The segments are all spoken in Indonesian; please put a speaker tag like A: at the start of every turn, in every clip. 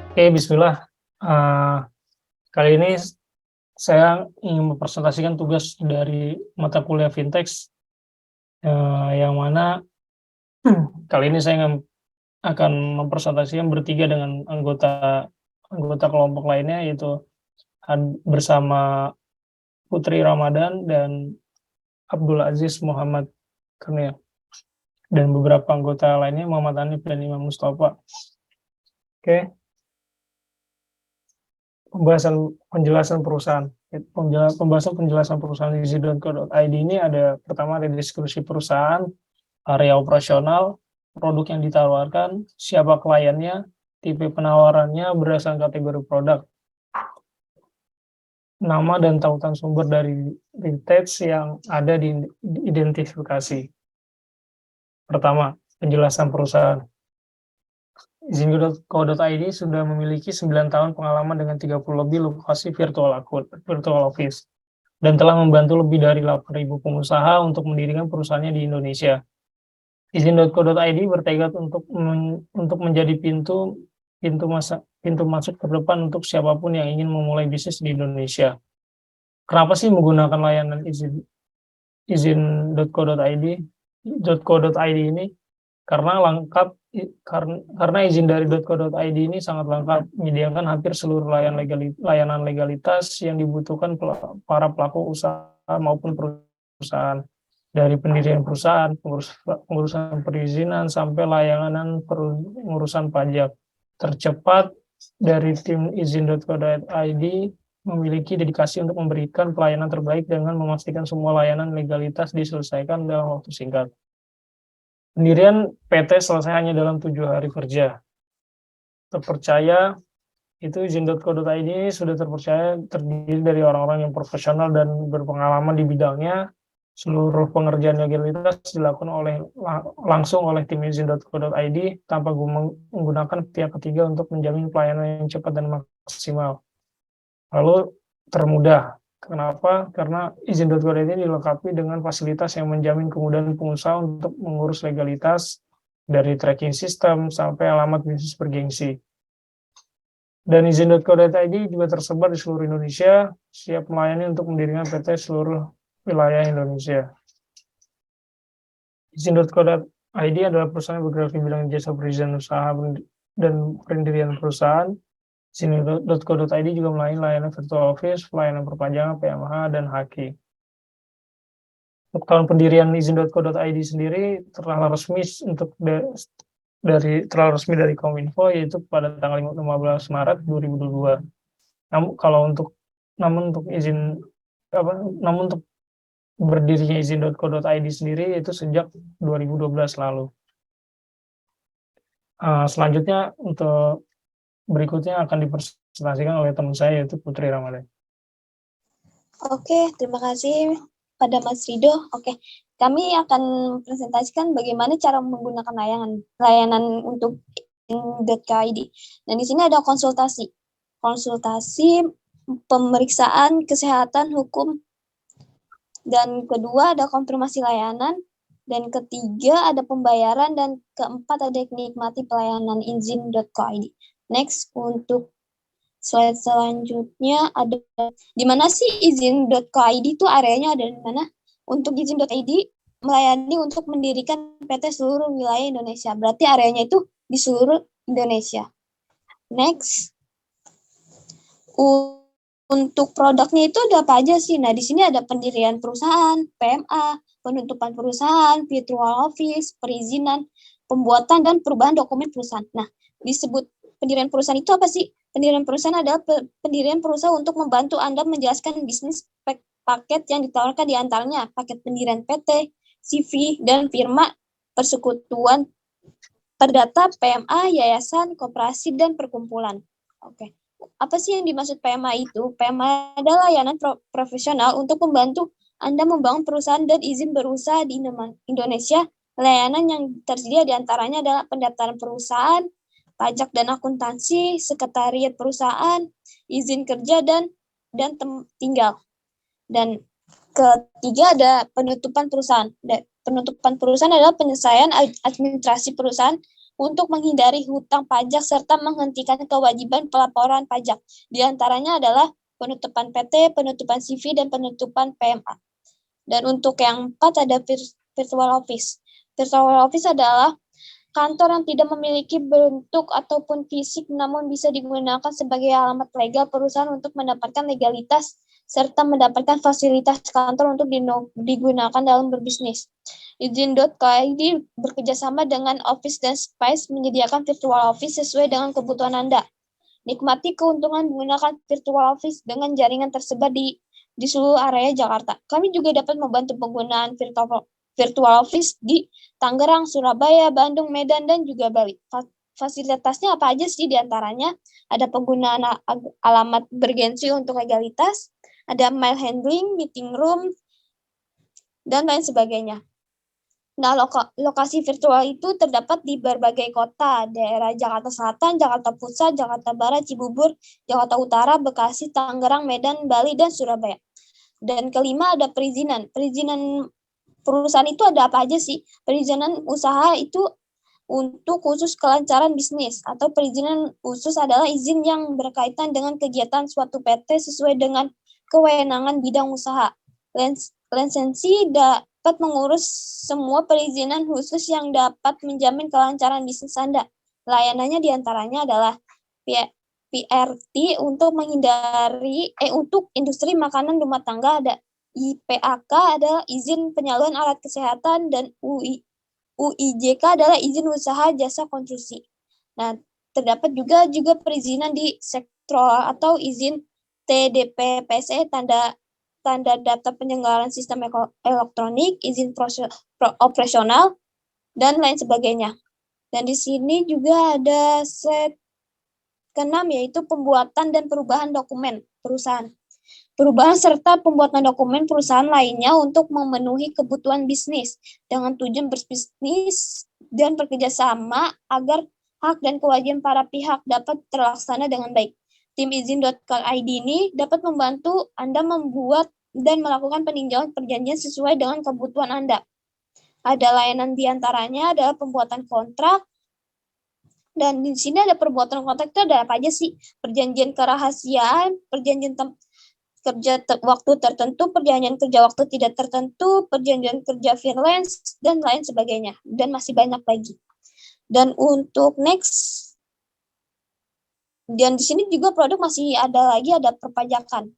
A: Oke, bismillah. Eh, Kali ini saya ingin mempresentasikan tugas dari mata kuliah Fintech, yang mana kali ini saya akan mempresentasikan bertiga dengan anggota anggota kelompok lainnya, yaitu bersama Putri Ramadan dan Abdul Aziz Muhammad Kurnia, dan beberapa anggota lainnya Muhammad Hanif dan Imam Mustafa. Oke, penjelasan perusahaan. Pembahasan penjelasan perusahaan Easy.co.id ini pertama ada deskripsi perusahaan, area operasional, produk yang ditawarkan, siapa kliennya, tipe penawarannya berdasarkan kategori produk, nama dan tautan sumber dari text yang ada di identifikasi. Pertama, penjelasan perusahaan. Izin.co.id sudah memiliki 9 tahun pengalaman dengan 30 lebih lokasi virtual office, dan telah membantu lebih dari 8.000 pengusaha untuk mendirikan perusahaannya di Indonesia. Izin.co.id bertekad untuk menjadi pintu masuk ke depan untuk siapapun yang ingin memulai bisnis di Indonesia. Kenapa sih menggunakan layanan izin.co.id ini? Karena izin dari .co.id ini sangat lengkap, menyediakan hampir seluruh layanan legalitas yang dibutuhkan para pelaku usaha maupun perusahaan, dari pendirian perusahaan, pengurusan perizinan, sampai layanan pengurusan pajak. Tercepat dari tim izin.co.id memiliki dedikasi untuk memberikan pelayanan terbaik dengan memastikan semua layanan legalitas diselesaikan dalam waktu singkat. Pendirian PT selesai hanya dalam 7 hari kerja. Terpercaya, itu izin.co.id ini sudah terpercaya, terdiri dari orang-orang yang profesional dan berpengalaman di bidangnya. Seluruh pengerjaan legalitas dilakukan langsung oleh tim izin.co.id tanpa menggunakan pihak ketiga untuk menjamin pelayanan yang cepat dan maksimal. Lalu termudah. Kenapa? Karena izin.co.id ini dilengkapi dengan fasilitas yang menjamin kemudahan pengusaha untuk mengurus legalitas, dari tracking system sampai alamat bisnis bergengsi. Dan izin.co.id juga tersebar di seluruh Indonesia, siap melayani untuk mendirikan PT seluruh wilayah Indonesia. Izin.co.id adalah perusahaan yang bergerak di bidang jasa perizinan usaha dan pendirian perusahaan. Izin.co.id juga melayani layanan virtual office, pelayanan perpanjangan, PMH, dan HQ. Untuk tahun pendirian izin.co.id sendiri telah resmi dari Kominfo, yaitu pada tanggal 15 Maret 2022. Namun untuk berdirinya izin.co.id sendiri itu sejak 2012 lalu. Selanjutnya untuk berikutnya akan dipresentasikan oleh teman saya, yaitu Putri Ramadan.
B: Oke, terima kasih pada Mas Rido. Oke, kami akan presentasikan bagaimana cara menggunakan layanan untuk izin.co.id. Dan di sini ada konsultasi pemeriksaan kesehatan hukum, dan kedua ada konfirmasi layanan, dan ketiga ada pembayaran, dan keempat ada nikmati pelayanan izin.co.id. Next, untuk slide selanjutnya ada di mana sih izin.co.id itu areanya ada di mana? Untuk izin.id melayani untuk mendirikan PT seluruh wilayah Indonesia. Berarti areanya itu di seluruh Indonesia. Next. Untuk produknya itu ada apa aja sih? Nah, di sini ada pendirian perusahaan, PMA, penutupan perusahaan, virtual office, perizinan, pembuatan dan perubahan dokumen perusahaan. Nah, disebut pendirian perusahaan itu apa sih? Pendirian perusahaan adalah pendirian perusahaan untuk membantu Anda menjelaskan bisnis paket yang ditawarkan, di antaranya paket pendirian PT, CV, dan firma, persekutuan, perdata, PMA, yayasan, koperasi, dan perkumpulan. Oke. Apa sih yang dimaksud PMA itu? PMA adalah layanan profesional untuk membantu Anda membangun perusahaan dan izin berusaha di Indonesia. Layanan yang tersedia diantaranya adalah pendaftaran perusahaan, pajak dan akuntansi, sekretariat perusahaan, izin kerja, dan tinggal. Dan ketiga ada penutupan perusahaan. Penutupan perusahaan adalah penyelesaian administrasi perusahaan untuk menghindari hutang pajak serta menghentikan kewajiban pelaporan pajak. Di antaranya adalah penutupan PT, penutupan CV, dan penutupan PMA. Dan untuk yang keempat ada virtual office. Virtual office adalah kantor yang tidak memiliki bentuk ataupun fisik namun bisa digunakan sebagai alamat legal perusahaan untuk mendapatkan legalitas serta mendapatkan fasilitas kantor untuk digunakan dalam berbisnis. Izin.id bekerjasama dengan Office dan Spice menyediakan virtual office sesuai dengan kebutuhan Anda. Nikmati keuntungan menggunakan virtual office dengan jaringan tersebar di seluruh area Jakarta. Kami juga dapat membantu penggunaan virtual office di Tangerang, Surabaya, Bandung, Medan, dan juga Bali. Fasilitasnya apa aja sih diantaranya? Ada penggunaan alamat bergensi untuk legalitas, ada mail handling, meeting room, dan lain sebagainya. Nah, lokasi virtual itu terdapat di berbagai kota, daerah Jakarta Selatan, Jakarta Pusat, Jakarta Barat, Cibubur, Jakarta Utara, Bekasi, Tangerang, Medan, Bali, dan Surabaya. Dan kelima ada perizinan. Perizinan perusahaan itu ada apa aja sih? Perizinan usaha itu untuk khusus kelancaran bisnis, atau perizinan khusus adalah izin yang berkaitan dengan kegiatan suatu PT sesuai dengan kewenangan bidang usaha. Lisensi dapat mengurus semua perizinan khusus yang dapat menjamin kelancaran bisnis Anda. Layanannya diantaranya adalah PRT untuk untuk industri makanan rumah tangga, ada IPAK adalah izin penyaluran alat kesehatan, dan UIJK adalah izin usaha jasa konstruksi. Nah, terdapat juga perizinan di sektoral atau izin TDP-PSE, tanda daftar penyelenggaraan sistem elektronik, izin operasional, dan lain sebagainya. Dan di sini juga ada set keenam, yaitu pembuatan dan perubahan dokumen perusahaan. Perubahan serta pembuatan dokumen perusahaan lainnya untuk memenuhi kebutuhan bisnis dengan tujuan berbisnis dan bekerjasama agar hak dan kewajiban para pihak dapat terlaksana dengan baik. Tim izin.id ini dapat membantu Anda membuat dan melakukan peninjauan perjanjian sesuai dengan kebutuhan Anda. Ada layanan diantaranya adalah pembuatan kontrak, dan di sini ada perbuatan kontrak itu ada apa aja sih? Perjanjian kerahasiaan, perjanjian kerja waktu tertentu, perjanjian kerja waktu tidak tertentu, perjanjian kerja freelance, dan lain sebagainya. Dan masih banyak lagi. Dan untuk next, dan di sini juga produk masih ada lagi, ada perpajakan.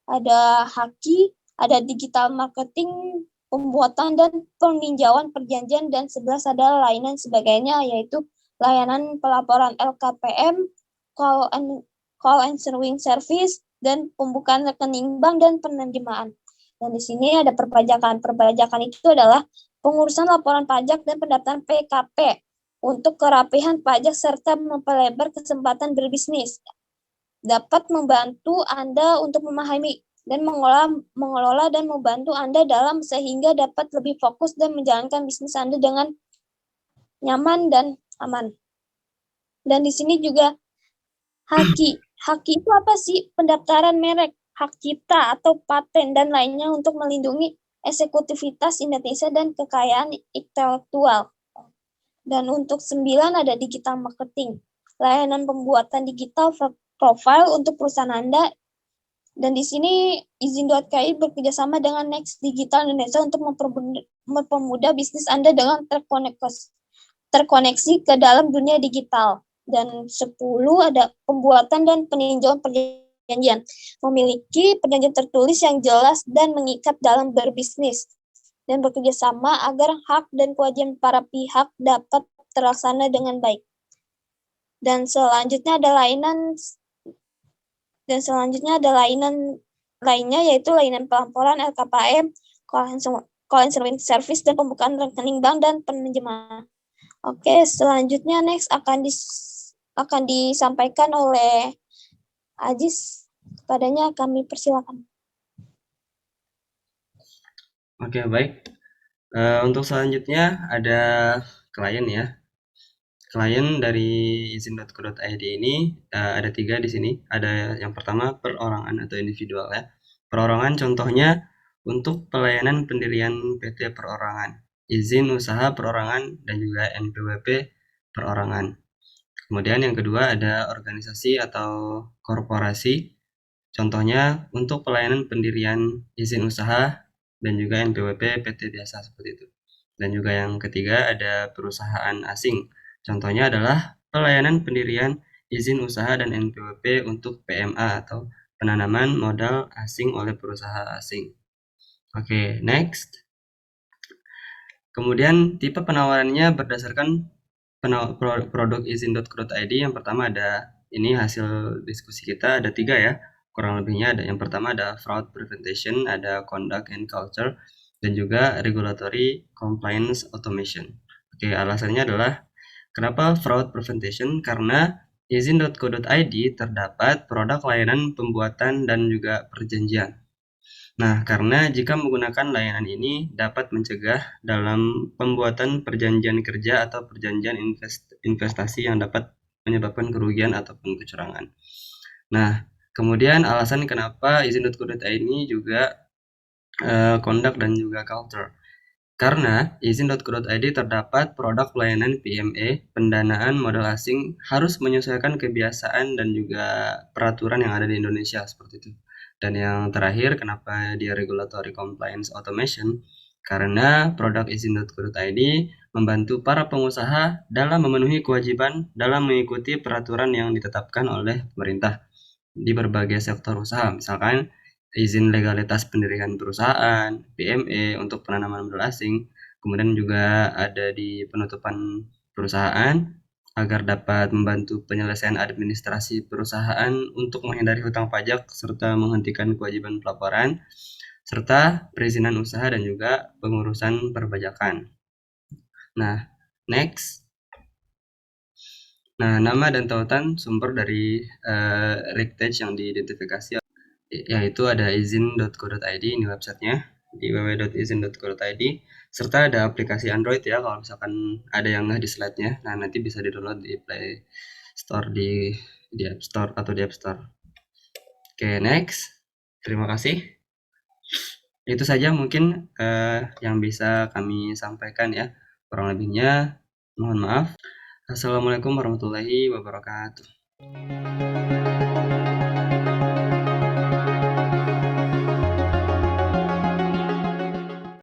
B: Ada Haki, ada digital marketing, pembuatan dan peninjauan perjanjian, dan 11 ada layanan sebagainya, yaitu layanan pelaporan LKPM, call and serving service, dan pembukaan rekening bank dan penerjemahan. Dan di sini ada perpajakan. Perpajakan itu adalah pengurusan laporan pajak dan pendaftaran PKP untuk kerapihan pajak serta memperlebar kesempatan berbisnis. Dapat membantu Anda untuk memahami dan mengelola dan membantu Anda dalam sehingga dapat lebih fokus dan menjalankan bisnis Anda dengan nyaman dan aman. Dan di sini juga Haki. Haki itu apa sih? Pendaftaran merek, hak cipta atau paten dan lainnya untuk melindungi eksklusivitas Indonesia dan kekayaan intelektual. Dan untuk 9 ada digital marketing. Layanan pembuatan digital profile untuk perusahaan Anda. Dan di sini izin.ki bekerjasama dengan Next Digital Indonesia untuk mempermudah bisnis Anda dengan terkoneksi ke dalam dunia digital. Dan 10 ada pembuatan dan peninjauan perjanjian. Memiliki perjanjian tertulis yang jelas dan mengikat dalam berbisnis. Dan bekerjasama agar hak dan kewajiban para pihak dapat terlaksana dengan baik. Dan selanjutnya ada layanan lainnya, yaitu layanan pelaporan LKPM, call and service, dan pembukaan rekening bank dan penerjemahan. Oke, selanjutnya next akan disampaikan oleh Ajis. Padanya kami persilakan.
C: Oke, baik. Untuk selanjutnya ada klien ya. Klien dari izin.co.id ini ada 3 di sini. Ada yang pertama perorangan atau individual ya. Perorangan contohnya untuk pelayanan pendirian PT perorangan, izin usaha perorangan, dan juga NPWP perorangan. Kemudian yang kedua ada organisasi atau korporasi. Contohnya untuk pelayanan pendirian izin usaha dan juga NPWP PT biasa seperti itu. Dan juga yang ketiga ada perusahaan asing. Contohnya adalah pelayanan pendirian izin usaha dan NPWP untuk PMA atau penanaman modal asing oleh perusahaan asing. Oke, next. Kemudian tipe penawarannya berdasarkan produk izin.co.id. Yang pertama ada, ini hasil diskusi kita ada 3 ya, kurang lebihnya ada. Yang pertama ada fraud prevention, ada conduct and culture, dan juga regulatory compliance automation. Oke, alasannya adalah kenapa fraud prevention? Karena izin.co.id terdapat produk layanan pembuatan dan juga perjanjian. Nah, karena jika menggunakan layanan ini dapat mencegah dalam pembuatan perjanjian kerja atau perjanjian investasi yang dapat menyebabkan kerugian ataupun kecurangan. Nah, kemudian alasan kenapa izin.co.id ini juga conduct dan juga culture. Karena izin.co.id terdapat produk pelayanan PMA, pendanaan modal asing, harus menyesuaikan kebiasaan dan juga peraturan yang ada di Indonesia seperti itu. Dan yang terakhir, kenapa dia regulatory compliance automation? Karena produk izin.co.id membantu para pengusaha dalam memenuhi kewajiban dalam mengikuti peraturan yang ditetapkan oleh pemerintah di berbagai sektor usaha. Misalkan izin legalitas pendirian perusahaan, PME untuk penanaman modal asing, kemudian juga ada di penutupan perusahaan agar dapat membantu penyelesaian administrasi perusahaan untuk menghindari hutang pajak serta menghentikan kewajiban pelaporan, serta perizinan usaha dan juga pengurusan perpajakan. Nah, next. Nah, nama dan tautan sumber dari RICTEJ yang diidentifikasi yaitu ada izin.co.id, ini websitenya di www.izin.co.id, serta ada aplikasi Android ya kalau misalkan ada yang nggak di slide-nya. Nah, nanti bisa di-download di Play Store, di App Store atau di App Store. Oke, next. Terima kasih. Itu saja mungkin yang bisa kami sampaikan ya. Kurang lebihnya mohon maaf. Assalamualaikum warahmatullahi wabarakatuh.